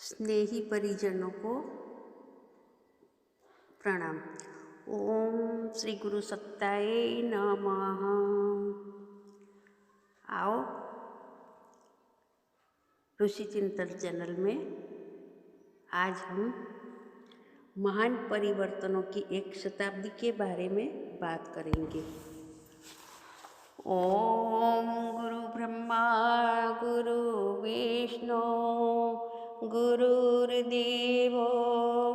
स्नेही परिजनों को प्रणाम। ओम श्री गुरु सत्ताय नमः। आओ ऋषि चिंतन चैनल में आज हम महान परिवर्तनों की एक शताब्दी के बारे में बात करेंगे। ओम गुरु ब्रह्मा गुरु विष्णु गुरुर्देवो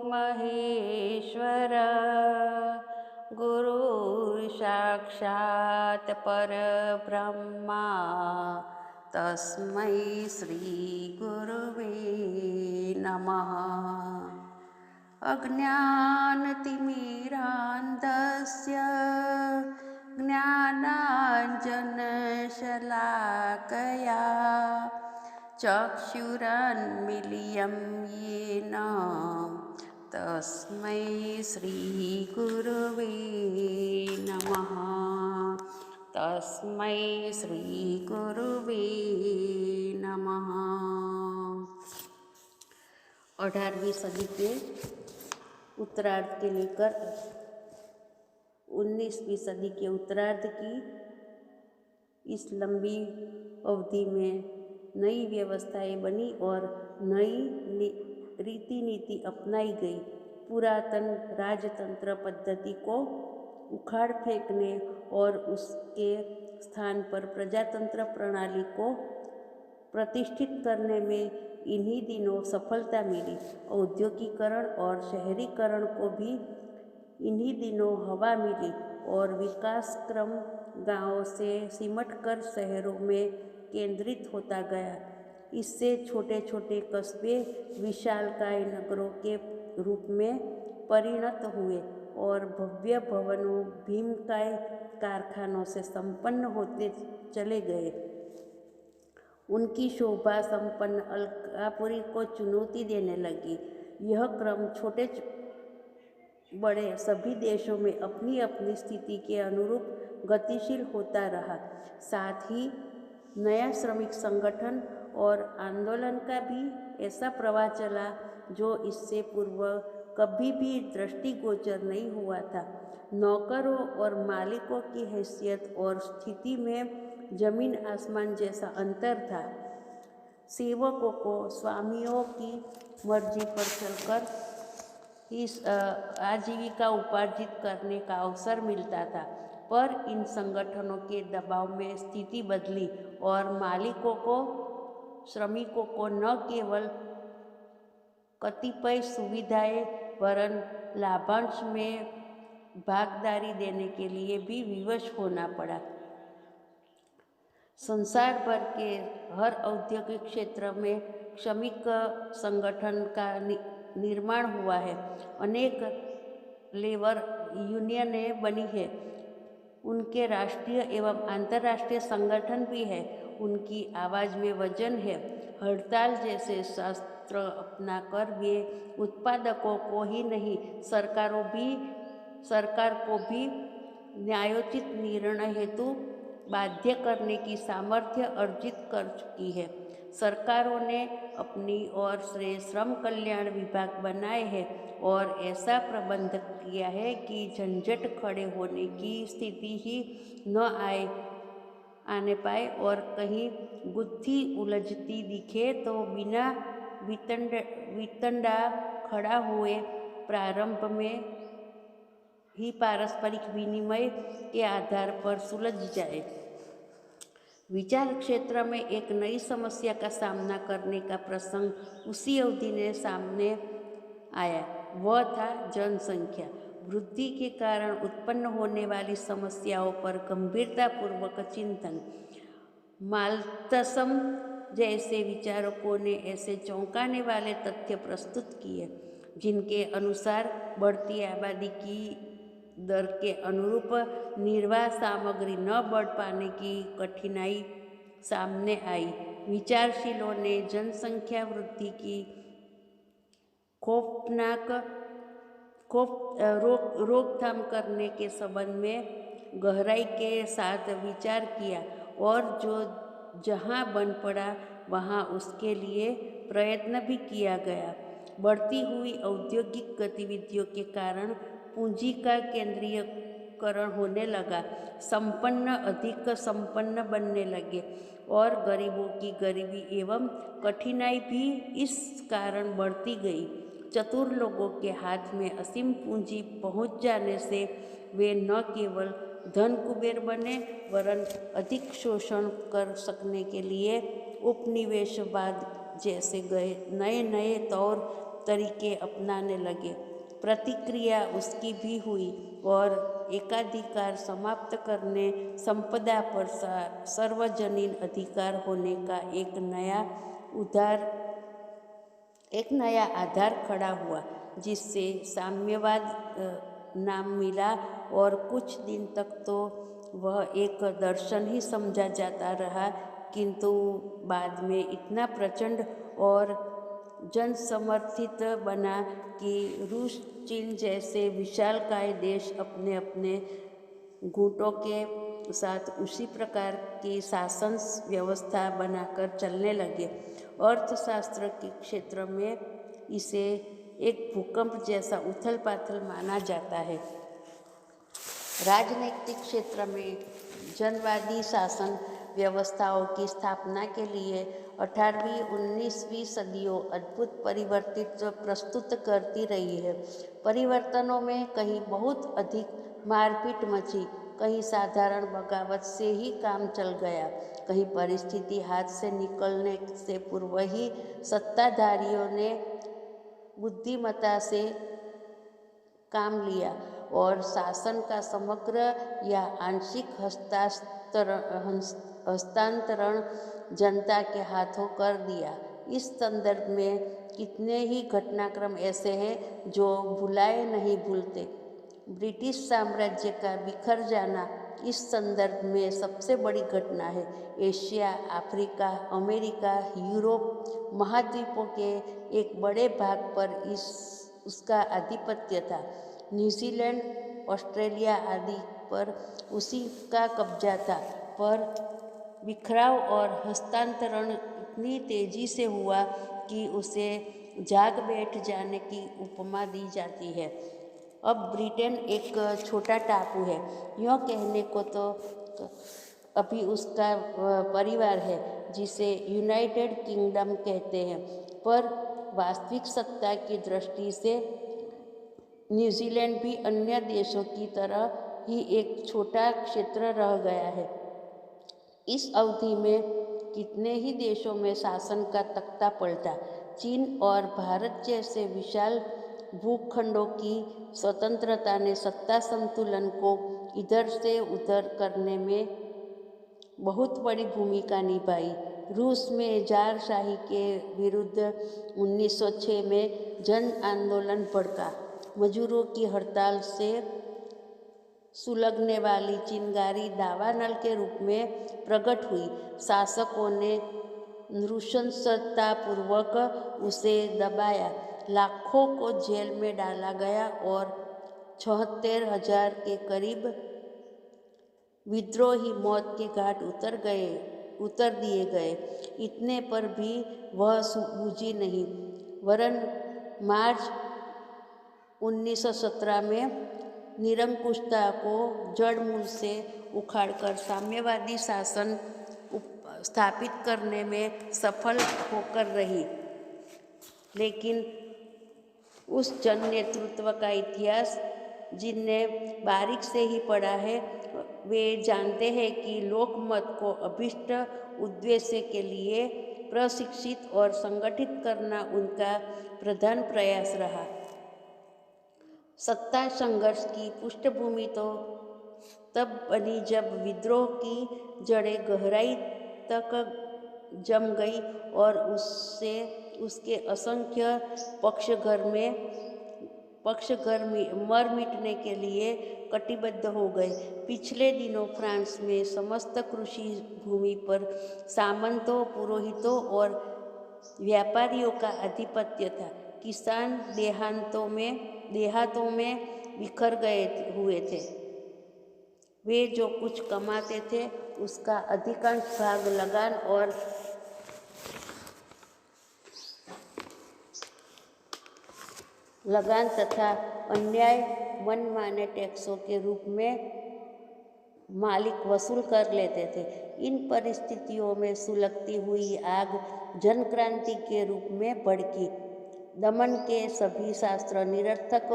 महेश्वर गुरु साक्षात् परब्रह्मा तस्मै श्री गुरुवे नमः। अज्ञानतिमिरान्धस्य ज्ञानाञ्जनशलाकया चक्षुरुन्मीलितं येन तस्मै श्रीगुरुवे नमः। तस्मै श्रीगुरुवे नमः। 18वीं सदी के उत्तरार्ध के लेकर 19वीं सदी के उत्तरार्ध की इस लंबी अवधि में नई व्यवस्थाएं बनी और नई रीति नीति अपनाई गई। पुरातन राजतंत्र पद्धति को उखाड़ फेंकने और उसके स्थान पर प्रजातंत्र प्रणाली को प्रतिष्ठित करने में इन्हीं दिनों सफलता मिली। औद्योगिकरण और शहरीकरण को भी इन्हीं दिनों हवा मिली और विकास क्रम गांवों से सिमटकर शहरों में केंद्रित होता गया। इससे छोटे छोटे कस्बे विशालकाय नगरों के रूप में परिणत हुए और भव्य भवनों भीमकाय कारखानों से संपन्न होते चले गए। उनकी शोभा संपन्न अलकापुरी को चुनौती देने लगी। यह क्रम छोटे बड़े सभी देशों में अपनी अपनी स्थिति के अनुरूप गतिशील होता रहा। साथ ही नया श्रमिक संगठन और आंदोलन का भी ऐसा प्रवाह चला जो इससे पूर्व कभी भी दृष्टिगोचर नहीं हुआ था। नौकरों और मालिकों की हैसियत और स्थिति में जमीन आसमान जैसा अंतर था। सेवकों को स्वामियों की मर्जी पर चलकर इस आजीविका उपार्जित करने का अवसर मिलता था, पर इन संगठनों के दबाव में स्थिति बदली और मालिकों को श्रमिकों को न केवल कतिपय सुविधाएं वरन लाभांश में भागीदारी देने के लिए भी विवश होना पड़ा। संसार भर के हर औद्योगिक क्षेत्र में श्रमिक संगठन का निर्माण हुआ है। अनेक लेबर यूनियनें बनी है। उनके राष्ट्रीय एवं अंतर्राष्ट्रीय संगठन भी है। उनकी आवाज़ में वजन है। हड़ताल जैसे शास्त्र अपनाकर वे उत्पादकों को ही नहीं सरकार को भी न्यायोचित निर्णय हेतु बाध्य करने की सामर्थ्य अर्जित कर चुकी है। सरकारों ने अपनी ओर से श्रम कल्याण विभाग बनाए हैं और ऐसा प्रबंध किया है कि झंझट खड़े होने की स्थिति ही न आने पाए और कहीं गुत्थी उलझती दिखे तो बिना वितंडा खड़ा हुए प्रारंभ में ही पारस्परिक विनिमय के आधार पर सुलझ जाए। विचार क्षेत्र में एक नई समस्या का सामना करने का प्रसंग उसी अवधि में सामने आया। वह था जनसंख्या वृद्धि के कारण उत्पन्न होने वाली समस्याओं पर गंभीरतापूर्वक चिंतन। माल्थस जैसे विचारकों ने ऐसे चौंकाने वाले तथ्य प्रस्तुत किए जिनके अनुसार बढ़ती आबादी की दर के अनुरूप निर्वाह सामग्री न बढ़ पाने की कठिनाई सामने आई। विचारशीलों ने जनसंख्या वृद्धि की रोकथाम करने के संबंध में गहराई के साथ विचार किया और जो जहाँ बन पड़ा वहाँ उसके लिए प्रयत्न भी किया गया। बढ़ती हुई औद्योगिक गतिविधियों के कारण पूंजी का केंद्रीयकरण होने लगा। संपन्न अधिक संपन्न बनने लगे और गरीबों की गरीबी एवं कठिनाई भी इस कारण बढ़ती गई। चतुर लोगों के हाथ में असीम पूंजी पहुंच जाने से वे न केवल धन कुबेर बने वरन अधिक शोषण कर सकने के लिए उपनिवेशवाद जैसे नए नए तौर तरीके अपनाने लगे। प्रतिक्रिया उसकी भी हुई और एकाधिकार समाप्त करने, संपदा पर सार्वजनीन अधिकार होने का एक नया आधार खड़ा हुआ, जिससे साम्यवाद नाम मिला और कुछ दिन तक तो वह एक दर्शन ही समझा जाता रहा, किंतु बाद में इतना प्रचंड और जनसमर्थित बना कि रूस, चीन जैसे विशालकाय देश अपने अपने गुटों के साथ उसी प्रकार की शासन व्यवस्था बनाकर चलने लगे। अर्थशास्त्र के क्षेत्र में इसे एक भूकंप जैसा उथल पाथल माना जाता है। राजनीतिक क्षेत्र में जनवादी शासन व्यवस्थाओं की स्थापना के लिए 18वीं-19वीं सदियों अद्भुत परिवर्तित प्रस्तुत करती रही है। परिवर्तनों में कहीं बहुत अधिक मारपीट मची, कहीं साधारण बगावत से ही काम चल गया, कहीं परिस्थिति हाथ से निकलने से पूर्व ही सत्ताधारियों ने बुद्धिमत्ता से काम लिया और शासन का समग्र या आंशिक हस्तांतरण जनता के हाथों कर दिया। इस संदर्भ में कितने ही घटनाक्रम ऐसे हैं जो भुलाए नहीं भूलते। ब्रिटिश साम्राज्य का बिखर जाना इस संदर्भ में सबसे बड़ी घटना है। एशिया, अफ्रीका, अमेरिका, यूरोप महाद्वीपों के एक बड़े भाग पर उसका आधिपत्य था। न्यूजीलैंड, ऑस्ट्रेलिया आदि पर उसी का कब्जा था, पर बिखराव और हस्तांतरण इतनी तेजी से हुआ कि उसे जाग बैठ जाने की उपमा दी जाती है। अब ब्रिटेन एक छोटा टापू है। यूँ कहने को तो अभी उसका परिवार है जिसे यूनाइटेड किंगडम कहते हैं, पर वास्तविक सत्ता की दृष्टि से न्यूजीलैंड भी अन्य देशों की तरह ही एक छोटा क्षेत्र रह गया है। इस अवधि में कितने ही देशों में शासन का तख्ता पलटा। चीन और भारत जैसे विशाल भूखंडों की स्वतंत्रता ने सत्ता संतुलन को इधर से उधर करने में बहुत बड़ी भूमिका निभाई। रूस में ज़ारशाही के विरुद्ध 1906 में जन आंदोलन भड़का। मजदूरों की हड़ताल से सुलगने वाली चिंगारी दावानल के रूप में प्रकट हुई। शासकों ने नृशंसतापूर्वक उसे दबाया, लाखों को जेल में डाला गया और 76,000 के करीब विद्रोही मौत के घाट उतर दिए गए। इतने पर भी वह सूझी नहीं, वरन मार्च 1917 में निरंकुशता को जड़मूल से उखाड़कर साम्यवादी शासन स्थापित करने में सफल होकर रही। लेकिन उस जन नेतृत्व का इतिहास जिनने बारीक से ही पढ़ा है, वे जानते हैं कि लोकमत को अभीष्ट उद्देश्य के लिए प्रशिक्षित और संगठित करना उनका प्रधान प्रयास रहा। सत्ता संघर्ष की पृष्ठभूमि तो तब बनी जब विद्रोह की जड़ें गहराई तक जम गई और उसके असंख्य पक्षघर मर मिटने के लिए कटिबद्ध हो गए। पिछले दिनों फ्रांस में समस्त कृषि भूमि पर सामंतों, पुरोहितों और व्यापारियों का आधिपत्य था। किसान देहातों में बिखर गए हुए थे। वे जो कुछ कमाते थे उसका अधिकांश भाग लगान और लगान तथा अन्याय मनमाने टैक्सों के रूप में मालिक वसूल कर लेते थे। इन परिस्थितियों में सुलगती हुई आग जनक्रांति के रूप में भड़की। दमन के सभी शास्त्र निरर्थक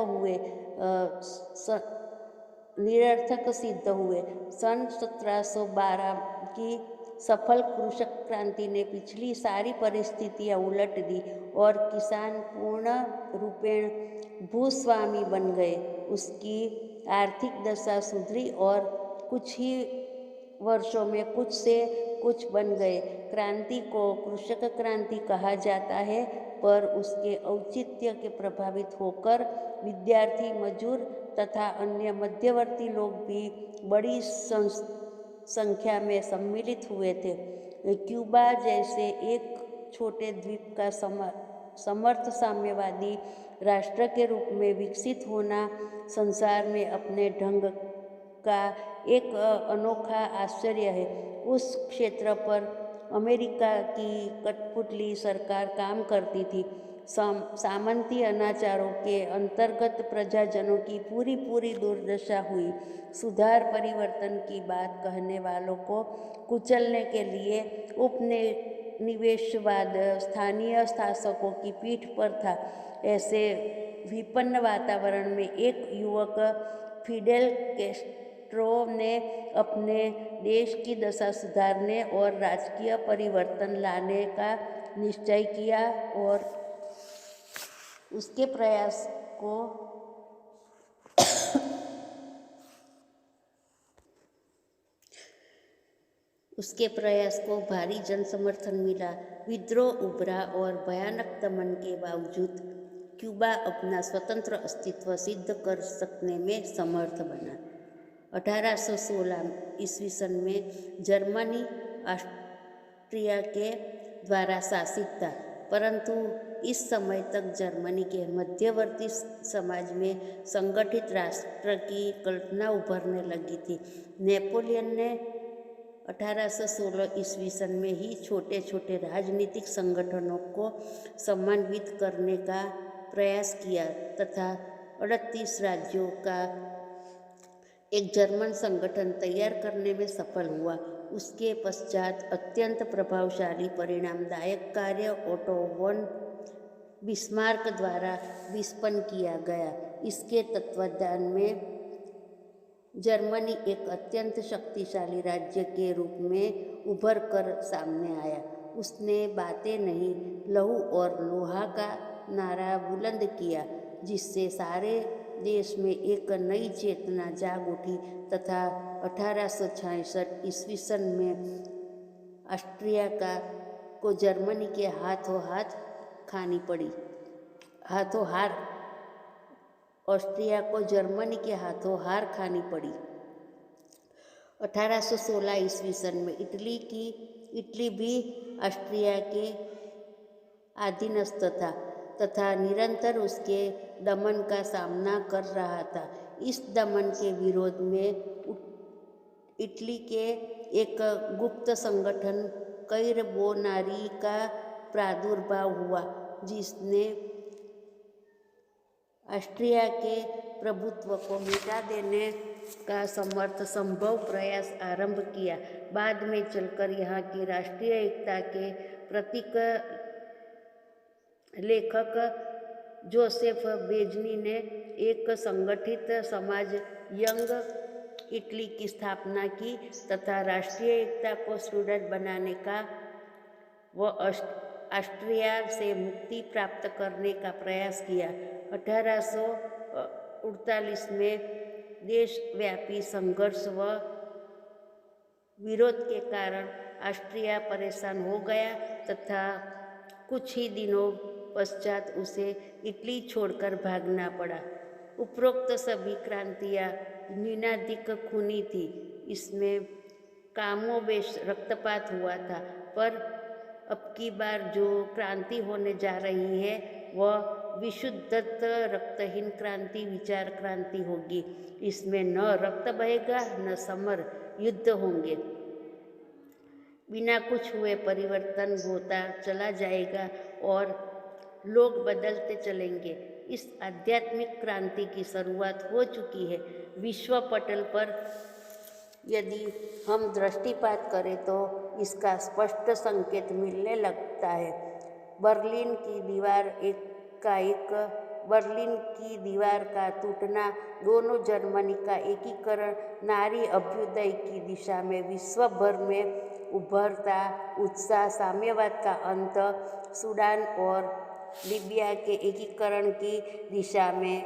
सिद्ध हुए। सन 1712 की सफल कृषक क्रांति ने पिछली सारी परिस्थितियां उलट दी और किसान पूर्ण रूपेण भूस्वामी बन गए। उसकी आर्थिक दशा सुधरी और कुछ ही वर्षों में कुछ से कुछ बन गए। क्रांति को कृषक क्रांति कहा जाता है, पर उसके औचित्य के प्रभावित होकर विद्यार्थी, मजूर तथा अन्य मध्यवर्ती लोग भी बड़ी संख्या में सम्मिलित हुए थे। क्यूबा जैसे एक छोटे द्वीप का समर्थ साम्यवादी राष्ट्र के रूप में विकसित होना संसार में अपने ढंग का एक अनोखा आश्चर्य है। उस क्षेत्र पर अमेरिका की कठपुतली सरकार काम करती थी। सामंती अनाचारों के अंतर्गत प्रजाजनों की पूरी दुर्दशा हुई। सुधार परिवर्तन की बात कहने वालों को कुचलने के लिए उपनिवेशवाद स्थानीय शासकों की पीठ पर था। ऐसे विपन्न वातावरण में एक युवक फिडेल कैस्ट्रो ने अपने देश की दशा सुधारने और राजकीय परिवर्तन लाने का निश्चय किया और उसके प्रयास को भारी जनसमर्थन मिला। विद्रोह उभरा और भयानक दमन के बावजूद क्यूबा अपना स्वतंत्र अस्तित्व सिद्ध कर सकने में समर्थ बना। 1816 ईस्वी सन में जर्मनी ऑस्ट्रिया के द्वारा शासित था, परंतु इस समय तक जर्मनी के मध्यवर्ती समाज में संगठित राष्ट्र की कल्पना उभरने लगी थी। नेपोलियन ने 1816 ईस्वी सन में ही छोटे छोटे राजनीतिक संगठनों को समन्वित करने का प्रयास किया तथा 38 राज्यों का एक जर्मन संगठन तैयार करने में सफल हुआ। उसके पश्चात अत्यंत प्रभावशाली परिणामदायक कार्य ओटो वॉन बिस्मार्क द्वारा विस्पन्न किया गया। इसके तत्वावधान में जर्मनी एक अत्यंत शक्तिशाली राज्य के रूप में उभर कर सामने आया। उसने बातें नहीं, लहू और लोहा का नारा बुलंद किया, जिससे सारे देश में एक नई चेतना जाग उठी तथा 1866 ईस्वी सन में ऑस्ट्रिया को जर्मनी के ऑस्ट्रिया को जर्मनी के हाथों हार खानी पड़ी। 1816 ईस्वी सन में इटली भी ऑस्ट्रिया के अधीनस्थ था तथा निरंतर उसके दमन का सामना कर रहा था। इस दमन के विरोध में इटली के एक गुप्त संगठन कैरबोनारी का प्रादुर्भाव हुआ, जिसने ऑस्ट्रिया के प्रभुत्व को मिटा देने का संभव प्रयास आरंभ किया। बाद में चलकर यहाँ की राष्ट्रीय एकता के प्रतीक लेखक जोसेफ बेजनी ने एक संगठित समाज यंग इटली की स्थापना की तथा राष्ट्रीय एकता को सुदृढ़ बनाने का व ऑस्ट्रिया से मुक्ति प्राप्त करने का प्रयास किया। 1848 में देशव्यापी संघर्ष व विरोध के कारण ऑस्ट्रिया परेशान हो गया तथा कुछ ही दिनों पश्चात उसे इटली छोड़कर भागना पड़ा। उपरोक्त सभी क्रांतियाँ निनादिक खूनी थी। इसमें कामोबेश रक्तपात हुआ था, पर अब की बार जो क्रांति होने जा रही है वह विशुद्ध रक्तहीन क्रांति, विचार क्रांति होगी। इसमें न रक्त बहेगा न समर युद्ध होंगे। बिना कुछ हुए परिवर्तन होता चला जाएगा और लोग बदलते चलेंगे। इस आध्यात्मिक क्रांति की शुरुआत हो चुकी है। विश्व पटल पर यदि हम दृष्टिपात करें तो इसका स्पष्ट संकेत मिलने लगता है। बर्लिन की दीवार बर्लिन की दीवार का टूटना, दोनों जर्मनी का एकीकरण, नारी अभ्युदय की दिशा में विश्व भर में उभरता उत्साह, साम्यवाद का अंत, सूडान और लीबिया के एकीकरण की दिशा में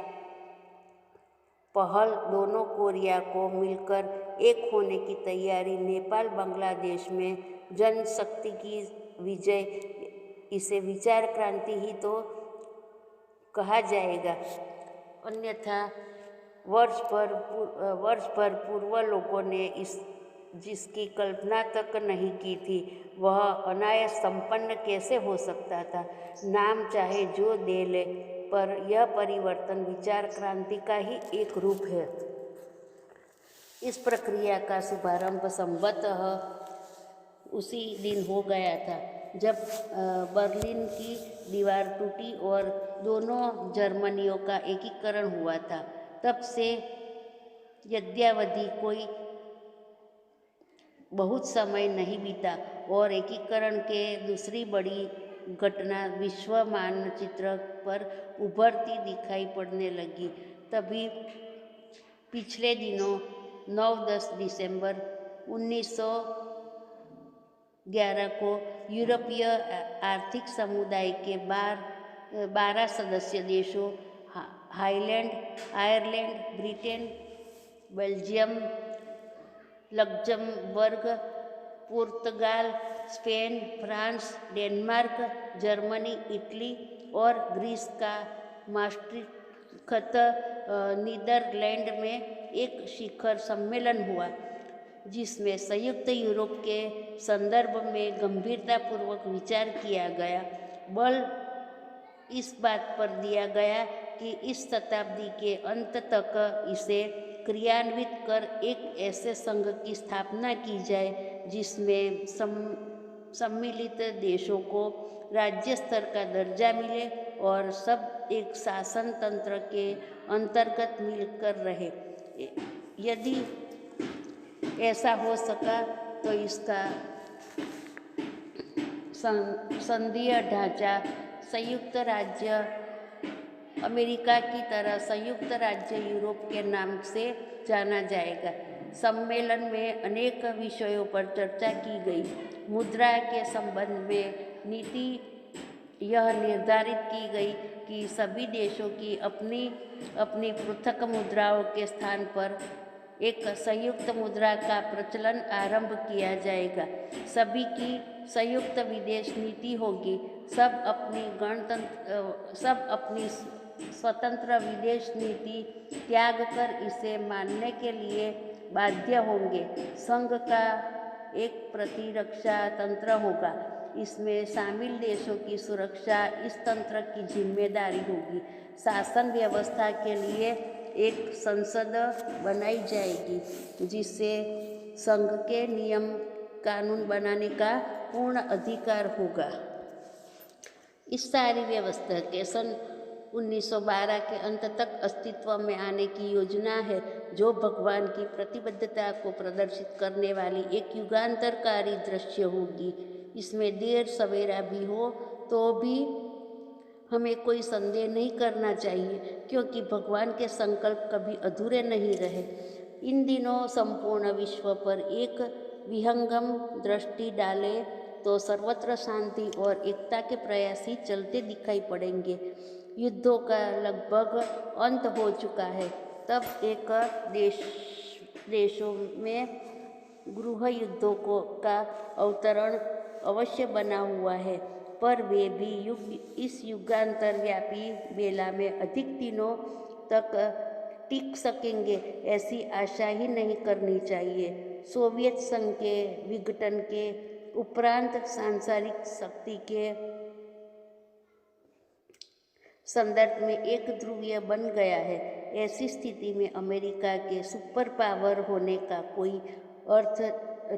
पहल, दोनों कोरिया को मिलकर एक होने की तैयारी, नेपाल बांग्लादेश में जनशक्ति की विजय, इसे विचार क्रांति ही तो कहा जाएगा। अन्यथा वर्ष भर पूर्व लोगों ने जिसकी कल्पना तक नहीं की थी, वह अनायास संपन्न कैसे हो सकता था। नाम चाहे जो दे ले, पर यह परिवर्तन विचार क्रांति का ही एक रूप है। इस प्रक्रिया का शुभारंभ संभवतः उसी दिन हो गया था जब बर्लिन की दीवार टूटी और दोनों जर्मनियों का एकीकरण हुआ था। तब से यद्यावधि कोई बहुत समय नहीं बीता और एकीकरण के दूसरी बड़ी घटना विश्व मानचित्र पर उभरती दिखाई पड़ने लगी। तभी पिछले दिनों 9-10 दिसंबर 1911 को यूरोपीय आर्थिक समुदाय के 12 सदस्य देशों Highland, Ireland, Britain, Belgium, Luxembourg, पुर्तगाल, Spain, France, Denmark, Germany, Italy और ग्रीस का मास्ट्रिख्त नीदरलैंड में एक शिखर सम्मेलन हुआ, जिसमें संयुक्त यूरोप के संदर्भ में गंभीरतापूर्वक विचार किया गया। बल इस बात पर दिया गया कि इस शताब्दी के अंत तक इसे क्रियान्वित कर एक ऐसे संघ की स्थापना की जाए जिसमें सम्मिलित देशों को राज्य स्तर का दर्जा मिले और सब एक शासन तंत्र के अंतर्गत मिलकर रहे। यदि ऐसा हो सका तो इसका संघीय ढांचा संयुक्त राज्य अमेरिका की तरह संयुक्त राज्य यूरोप के नाम से जाना जाएगा। सम्मेलन में अनेक विषयों पर चर्चा की गई। मुद्रा के संबंध में नीति यह निर्धारित की गई कि सभी देशों की अपनी अपनी पृथक मुद्राओं के स्थान पर एक संयुक्त मुद्रा का प्रचलन आरंभ किया जाएगा। सभी की संयुक्त विदेश नीति होगी। सब अपनी स्वतंत्र विदेश नीति त्याग कर इसे मानने के लिए बाध्य होंगे। संघ का एक प्रतिरक्षा तंत्र होगा। इसमें शामिल देशों की सुरक्षा इस तंत्र की जिम्मेदारी होगी। शासन व्यवस्था के लिए एक संसद बनाई जाएगी जिससे संघ के नियम कानून बनाने का पूर्ण अधिकार होगा। इस सारी व्यवस्था के सन 1912 के अंत तक अस्तित्व में आने की योजना है, जो भगवान की प्रतिबद्धता को प्रदर्शित करने वाली एक युगांतरकारी दृश्य होगी। इसमें देर सवेरा भी हो तो भी हमें कोई संदेह नहीं करना चाहिए, क्योंकि भगवान के संकल्प कभी अधूरे नहीं रहे। इन दिनों संपूर्ण विश्व पर एक विहंगम दृष्टि डाले तो सर्वत्र शांति और एकता के प्रयास ही चलते दिखाई पड़ेंगे। युद्धों का लगभग अंत हो चुका है। तब एक देशों में गृह युद्धों का अवतरण अवश्य बना हुआ है, पर वे भी इस युगांतर व्यापी बेला में अधिक दिनों तक टिक सकेंगे, ऐसी आशा ही नहीं करनी चाहिए। सोवियत संघ के विघटन के उपरांत सांसारिक शक्ति के संदर्भ में एक ध्रुवीय बन गया है। ऐसी स्थिति में अमेरिका के सुपर पावर होने का कोई अर्थ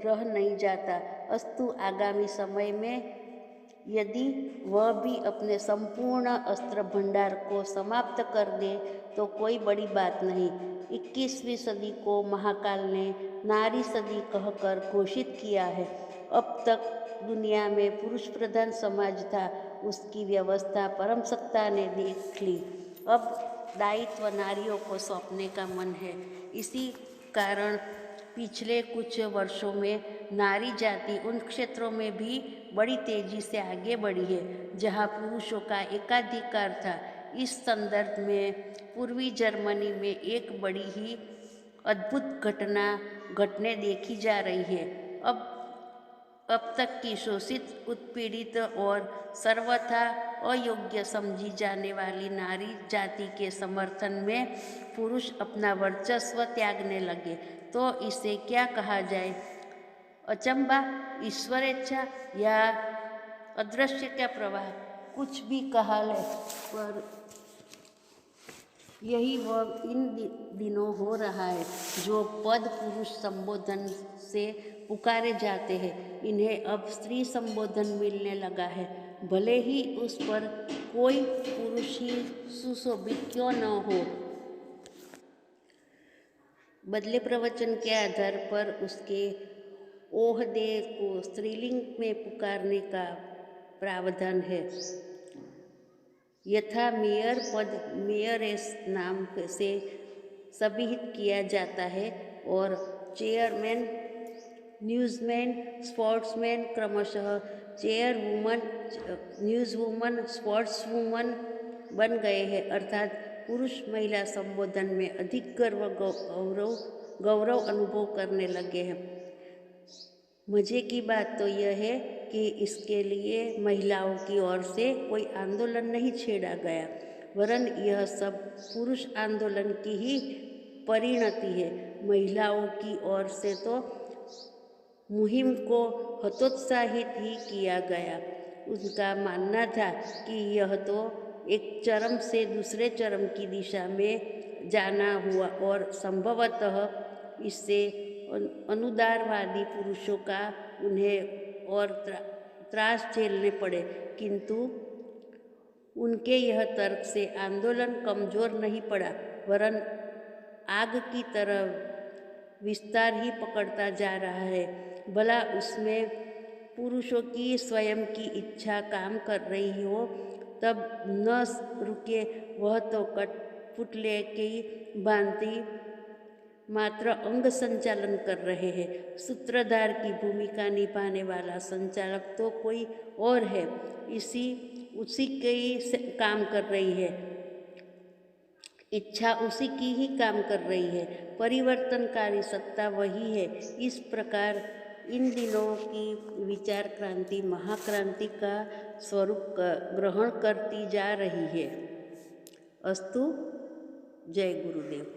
रह नहीं जाता। अस्तु आगामी समय में यदि वह भी अपने संपूर्ण अस्त्र भंडार को समाप्त कर दे तो कोई बड़ी बात नहीं। 21वीं सदी को महाकाल ने नारी सदी कहकर घोषित किया है। अब तक दुनिया में पुरुष प्रधान समाज था, उसकी व्यवस्था परम सत्ता ने देख ली। अब दायित्व नारियों को सौंपने का मन है। इसी कारण पिछले कुछ वर्षों में नारी जाति उन क्षेत्रों में भी बड़ी तेजी से आगे बढ़ी है जहां पुरुषों का एकाधिकार था। इस संदर्भ में पूर्वी जर्मनी में एक बड़ी ही अद्भुत घटना घटने देखी जा रही है। अब तक की शोषित, उत्पीड़ित और सर्वथा अयोग्य समझी जाने वाली नारी जाति के समर्थन में पुरुष अपना वर्चस्व त्यागने लगे तो इसे क्या कहा जाए? अचंबा, ईश्वरेच्छा या अदृश्य का प्रवाह, कुछ भी कहा ले, पर यही वह इन दिनों हो रहा है। जो पद पुरुष संबोधन से पुकारे जाते हैं, इन्हें अब स्त्री संबोधन मिलने लगा है, भले ही उस पर कोई पुरुष ही सुशोभित क्यों न हो। बदले प्रवचन के आधार पर उसके ओहदे को स्त्रीलिंग में पुकारने का प्रावधान है। यथा मेयर पद मेयरेस नाम से सभिहित किया जाता है और चेयरमैन, न्यूज़मैन, स्पोर्ट्समैन क्रमशः चेयरवुमन, न्यूज़वुमन, स्पोर्ट्सवुमन बन गए हैं। अर्थात पुरुष महिला संबोधन में अधिक गौरव अनुभव करने लगे हैं। मजे की बात तो यह है कि इसके लिए महिलाओं की ओर से कोई आंदोलन नहीं छेड़ा गया, वरन यह सब पुरुष आंदोलन की ही परिणति है। महिलाओं की ओर से तो मुहिम को हतोत्साहित ही किया गया। उनका मानना था कि यह तो एक चरम से दूसरे चरम की दिशा में जाना हुआ और संभवतः इससे अनुदारवादी पुरुषों का उन्हें और त्रास झेलने पड़े, किंतु उनके यह तर्क से आंदोलन कमजोर नहीं पड़ा, वरन आग की तरह विस्तार ही पकड़ता जा रहा है। भला उसमें पुरुषों की स्वयं की इच्छा काम कर रही हो तब न रुके, वह तो कठपुतले की भांति मात्र अंग संचालन कर रहे हैं। सूत्रधार की भूमिका निभाने वाला संचालक तो कोई और है, उसी के ही काम कर रही है, इच्छा उसी की ही काम कर रही है, परिवर्तनकारी सत्ता वही है। इस प्रकार इन दिनों की विचार क्रांति महाक्रांति का स्वरूप ग्रहण करती जा रही है। अस्तु। जय गुरुदेव।